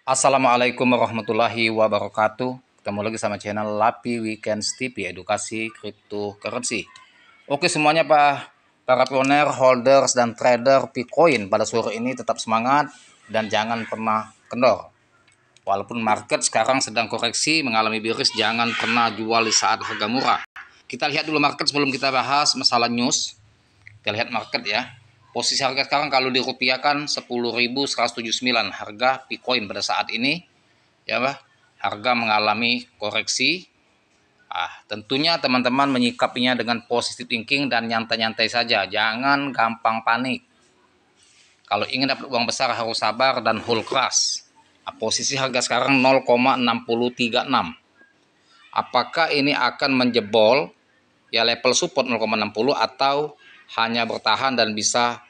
Assalamualaikum warahmatullahi wabarakatuh. Ketemu lagi sama channel Lapi Weekends TV, edukasi cryptocurrency. Oke semuanya para pioner, holders, dan trader Bitcoin pada sore ini tetap semangat dan jangan pernah kendor. Walaupun market sekarang sedang koreksi mengalami bearish, jangan pernah jual di saat harga murah. Kita lihat dulu market sebelum kita bahas masalah news. Kita lihat market ya. Posisi harga sekarang kalau dirupiahkan 10.179 harga Bitcoin pada saat ini ya harga mengalami koreksi. Tentunya teman-teman menyikapinya dengan positive thinking dan nyantai-nyantai saja, jangan gampang panik. Kalau ingin dapat uang besar harus sabar dan hold keras. Posisi harga sekarang 0,6036. Apakah ini akan menjebol ya level support 0,60 atau hanya bertahan dan bisa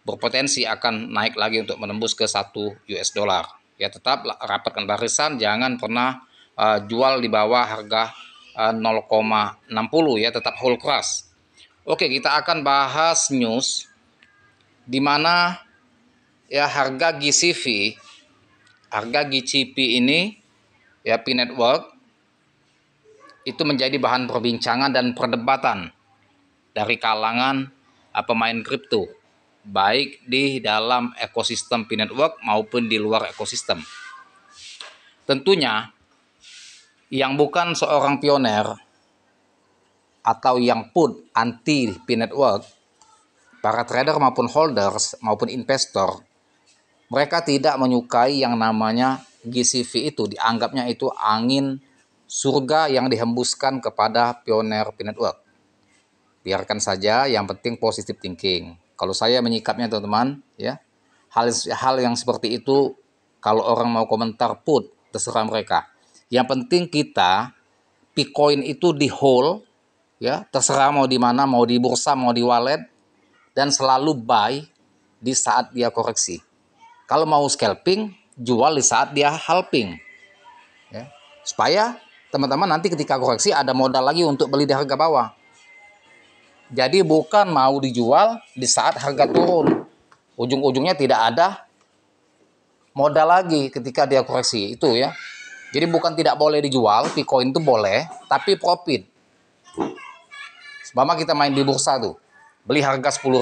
berpotensi akan naik lagi untuk menembus ke 1 US dollar. Ya tetap rapatkan barisan, jangan pernah jual di bawah harga 0,60 ya, tetap hold keras. Oke, kita akan bahas news di mana ya harga GCP ini ya P Network itu menjadi bahan perbincangan dan perdebatan dari kalangan pemain kripto, baik di dalam ekosistem P Network maupun di luar ekosistem. Tentunya yang bukan seorang pioner atau yang put anti P Network, para trader maupun holders maupun investor, mereka tidak menyukai yang namanya GCV itu, dianggapnya itu angin surga yang dihembuskan kepada pioner P Network. Biarkan saja, yang penting positive thinking. Kalau saya menyikapnya teman-teman ya, hal yang seperti itu kalau orang mau komentar put terserah mereka. Yang penting kita Bitcoin itu di hold ya, terserah mau di mana, mau di bursa, mau di wallet, dan selalu buy di saat dia koreksi. Kalau mau scalping, jual di saat dia halving ya, supaya teman-teman nanti ketika koreksi ada modal lagi untuk beli di harga bawah. Jadi bukan mau dijual di saat harga turun, ujung-ujungnya tidak ada modal lagi ketika dia koreksi itu ya. Jadi bukan tidak boleh dijual, Bitcoin itu boleh, tapi profit. Sebab kita main di bursa tuh, beli harga 10.000.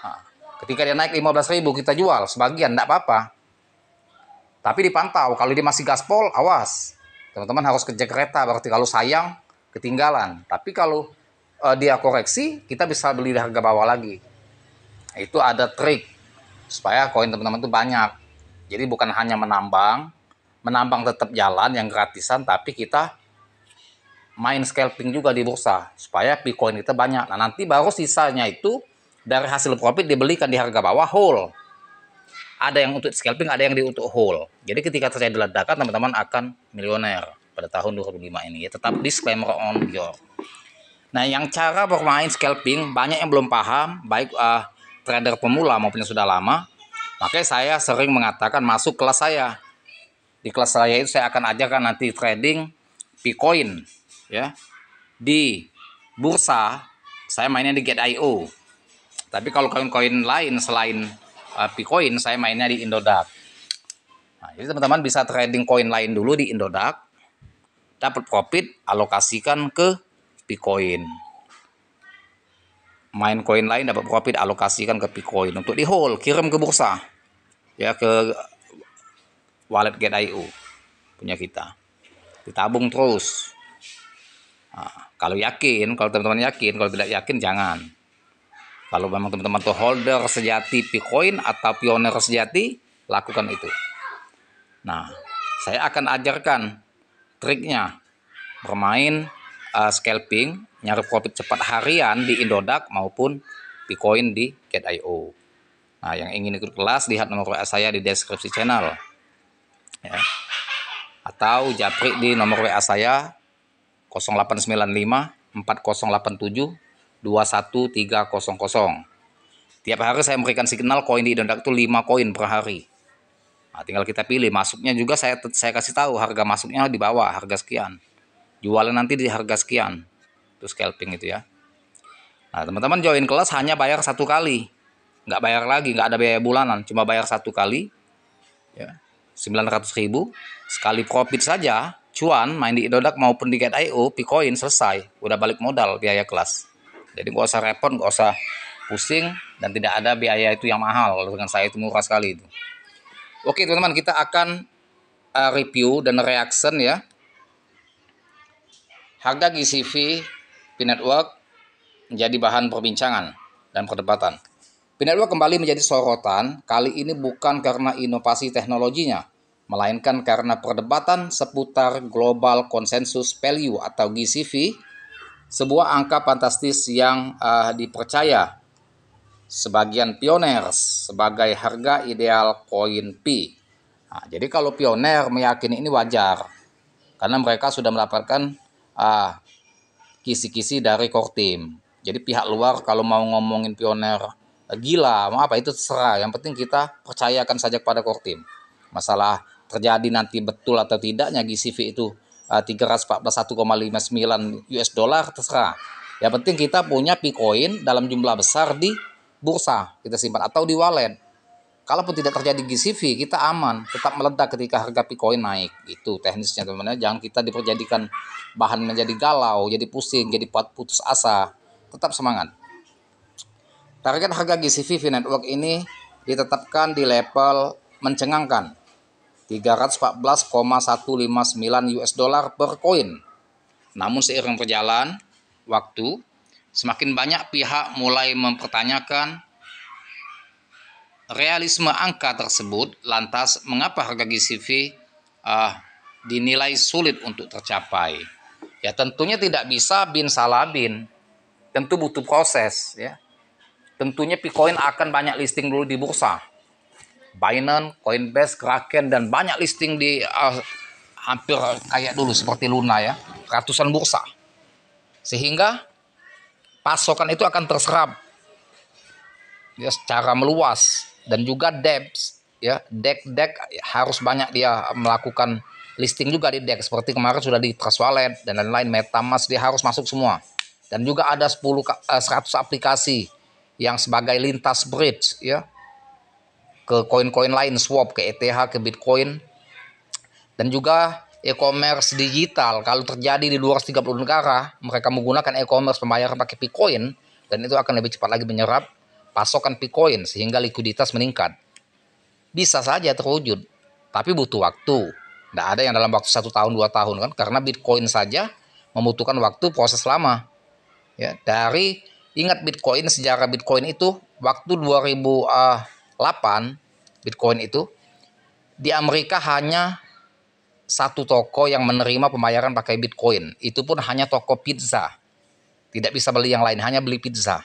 Nah, ketika dia naik 15.000 kita jual sebagian, enggak apa-apa. Tapi dipantau, kalau dia masih gaspol, awas. Teman-teman harus kejar kereta, berarti kalau sayang ketinggalan. Tapi kalau dia koreksi, kita bisa beli di harga bawah lagi. Itu ada trik supaya koin teman-teman itu banyak. Jadi bukan hanya menambang tetap jalan yang gratisan, tapi kita main scalping juga di bursa supaya Bitcoin kita banyak. Nah nanti baru sisanya itu dari hasil profit dibelikan di harga bawah hold. Ada yang untuk scalping, ada yang untuk hold. Jadi ketika terjadi ledakan, teman-teman akan milioner pada tahun 2005 ini ya. Tetap disclaimer on your. Nah, yang cara bermain scalping banyak yang belum paham, baik trader pemula maupun yang sudah lama. Makanya saya sering mengatakan masuk kelas saya. Di kelas saya itu saya akan ajarkan nanti trading Bitcoin ya. Di bursa saya mainnya di Get.io. Tapi kalau koin-koin lain selain Bitcoin saya mainnya di Indodax. Nah, jadi teman-teman bisa trading koin lain dulu di Indodax, dapat profit, alokasikan ke Bitcoin. Main koin lain dapat profit, alokasikan ke Bitcoin untuk di hold, kirim ke bursa ya, ke wallet Get.io punya kita, ditabung terus. Nah, kalau teman-teman yakin, kalau tidak yakin jangan. Kalau memang teman-teman tuh holder sejati Bitcoin atau pioner sejati, lakukan itu. Nah, saya akan ajarkan triknya bermain scalping, nyari profit cepat harian di Indodax maupun Bitcoin di Get.io. Nah, yang ingin ikut kelas lihat nomor WA saya di deskripsi channel ya. Atau japri di nomor WA saya 0895 4087 21300. Tiap hari saya memberikan signal koin di Indodax itu 5 koin per hari. Nah, tinggal kita pilih masuknya juga, saya kasih tahu harga masuknya di bawah harga sekian, jualan nanti di harga sekian. Itu scalping itu ya. Nah, teman-teman join kelas hanya bayar 1 kali, nggak bayar lagi, nggak ada biaya bulanan, cuma bayar 1 kali. Ya, 900.000 sekali profit saja, cuan main di Indodax maupun di Get.io, Picoin selesai, udah balik modal biaya kelas. Jadi nggak usah repot, nggak usah pusing, dan tidak ada biaya itu yang mahal. Dengan saya itu murah sekali itu. Oke teman-teman, kita akan review dan reaction ya. Harga GCV P-Network menjadi bahan perbincangan dan perdebatan. P-Network kembali menjadi sorotan, kali ini bukan karena inovasi teknologinya, melainkan karena perdebatan seputar Global Consensus Value atau GCV, sebuah angka fantastis yang dipercaya sebagian pioners sebagai harga ideal koin Pi. Nah, jadi kalau pioner meyakini ini wajar, karena mereka sudah mendapatkan kisi-kisi dari core team. Jadi pihak luar kalau mau ngomongin pioner gila, mau apa itu terserah. Yang penting kita percayakan saja kepada core team. Masalah terjadi nanti betul atau tidaknya GCV itu 314,1,59 US dollar terserah. Yang penting kita punya Picoin dalam jumlah besar di bursa, kita simpan atau di wallet. Kalaupun tidak terjadi GCV, kita aman, tetap meledak ketika harga Picoin naik. Itu teknisnya teman-teman. Jangan kita diperjadikan bahan menjadi galau, jadi pusing, jadi putus asa. Tetap semangat. Target harga GCV P-Network ini ditetapkan di level mencengangkan 314,159 US dollar per koin. Namun seiring berjalan waktu, semakin banyak pihak mulai mempertanyakan realisme angka tersebut. Lantas mengapa harga GCV dinilai sulit untuk tercapai? Ya tentunya tidak bisa bin salah bin, tentu butuh proses ya. Tentunya Picoin akan banyak listing dulu di bursa, Binance, Coinbase, Kraken, dan banyak listing di hampir kayak dulu seperti Luna ya, ratusan bursa, sehingga pasokan itu akan terserap ya secara meluas. Dan juga DEX ya, DEX harus banyak dia melakukan listing juga di DEX, seperti kemarin sudah di Trust Wallet dan lain-lain, MetaMask dia harus masuk semua. Dan juga ada 100 aplikasi yang sebagai lintas bridge ya ke koin-koin lain, swap ke ETH, ke Bitcoin. Dan juga e-commerce digital, kalau terjadi di 230 negara, mereka menggunakan e-commerce pembayaran pakai Picoin, dan itu akan lebih cepat lagi menyerap pasokan Picoin sehingga likuiditas meningkat. Bisa saja terwujud, tapi butuh waktu. Tidak ada yang dalam waktu 1 tahun 2 tahun kan, karena Bitcoin saja membutuhkan waktu proses lama. Ya, ingat Bitcoin, sejarah Bitcoin itu waktu 2008 Bitcoin itu di Amerika hanya satu toko yang menerima pembayaran pakai Bitcoin. Itu pun hanya toko pizza. Tidak bisa beli yang lain, hanya beli pizza.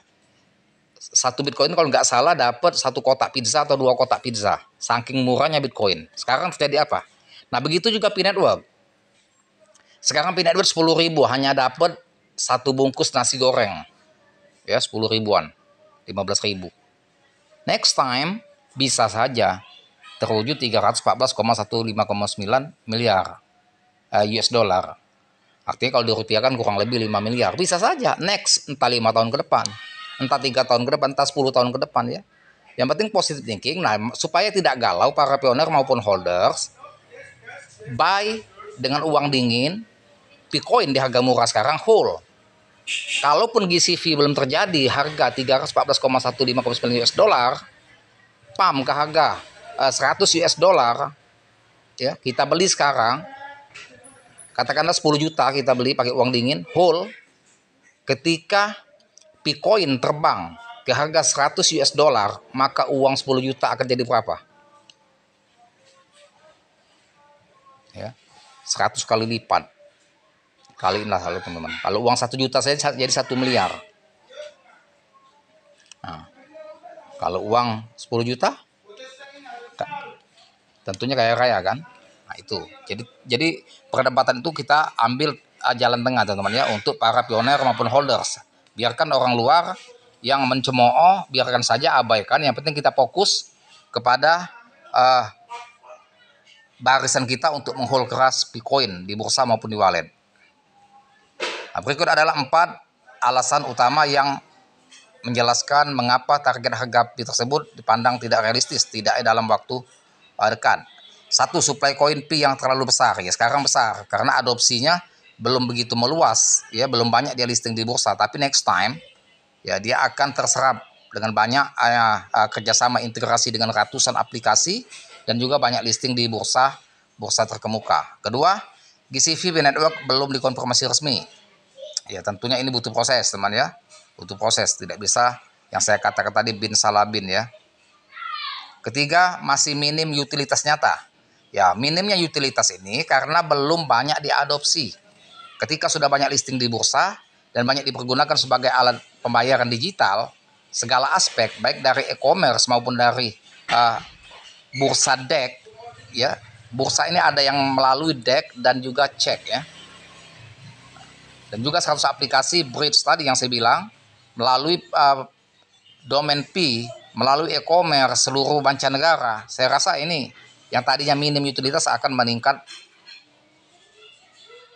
Satu Bitcoin kalau nggak salah dapat 1 kotak pizza atau 2 kotak pizza. Saking murahnya Bitcoin. Sekarang terjadi apa? Nah begitu juga P-Network. Sekarang P-Network 10.000 hanya dapat 1 bungkus nasi goreng. Ya 10 ribuan, 15.000. Next time bisa saja terwujud 314,159 miliar US dollar. Artinya kalau dirupiahkan kurang lebih 5 miliar. Bisa saja next, entah 5 tahun ke depan, entah 3 tahun ke depan, entah 10 tahun ke depan ya. Yang penting positive thinking. Nah, supaya tidak galau para pioner maupun holders, buy dengan uang dingin, Picoin di harga murah sekarang, hold. Kalaupun GCV belum terjadi, harga 314,159 US dollar, pam ke harga 100 US dollar, ya kita beli sekarang, katakanlah 10 juta kita beli pakai uang dingin, hold. Ketika Picoin terbang ke harga 100 US dollar, maka uang 10 juta akan jadi berapa? Ya, 100 kali lipat. Kaliinlah halo teman-teman. Kalau uang 1 juta saya jadi 1 miliar. Nah, kalau uang 10 juta, tentunya kaya raya kan? Nah itu. Jadi perdebatan itu kita ambil jalan tengah teman-teman ya, untuk para pioner maupun holders. Biarkan orang luar yang mencemooh, biarkan saja, abaikan. Yang penting kita fokus kepada barisan kita untuk menghold keras Picoin di bursa maupun di wallet. Nah, berikut adalah 4 alasan utama yang menjelaskan mengapa target harga Pi tersebut dipandang tidak realistis, tidak dalam waktu dekat. Satu, supply koin Pi yang terlalu besar. Ya sekarang besar karena adopsinya belum begitu meluas, ya belum banyak dia listing di bursa. Tapi next time ya dia akan terserap dengan banyak kerjasama integrasi dengan ratusan aplikasi dan juga banyak listing di bursa terkemuka. Kedua, GCV Network belum dikonfirmasi resmi. Ya tentunya ini butuh proses teman ya, butuh proses, tidak bisa yang saya katakan tadi bin salah bin ya. Ketiga, masih minim utilitas nyata. Ya, minimnya utilitas ini karena belum banyak diadopsi. Ketika sudah banyak listing di bursa dan banyak dipergunakan sebagai alat pembayaran digital, segala aspek baik dari e-commerce maupun dari bursa DEX, ya, bursa ini ada yang melalui DEX dan juga cek ya. Dan juga 100 aplikasi bridge tadi yang saya bilang melalui domain Pi, melalui e-commerce seluruh mancanegara. Saya rasa ini yang tadinya minim utilitas akan meningkat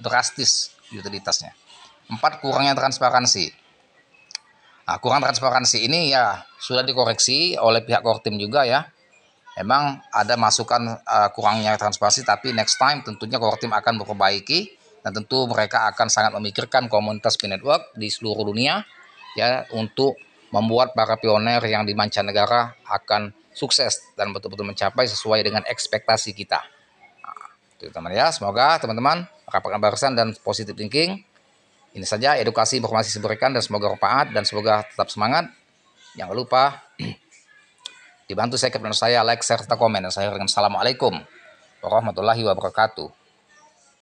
drastis utilitasnya. 4, kurangnya transparansi. Nah, kurang transparansi ini ya sudah dikoreksi oleh pihak Kortim juga ya. Emang ada masukan kurangnya transparansi, tapi next time tentunya Kortim akan memperbaiki dan tentu mereka akan sangat memikirkan komunitas Pi Network di seluruh dunia ya untuk membuat para pioner yang di mancanegara akan sukses dan betul-betul mencapai sesuai dengan ekspektasi kita. Nah, itu teman ya, semoga teman-teman mendapatkan barisan dan positive thinking. Ini saja edukasi informasi diberikan dan semoga bermanfaat dan semoga tetap semangat. Jangan lupa dibantu subscribe channel saya, like, share, serta komen. Dan saya dengan assalamualaikum warahmatullahi wabarakatuh.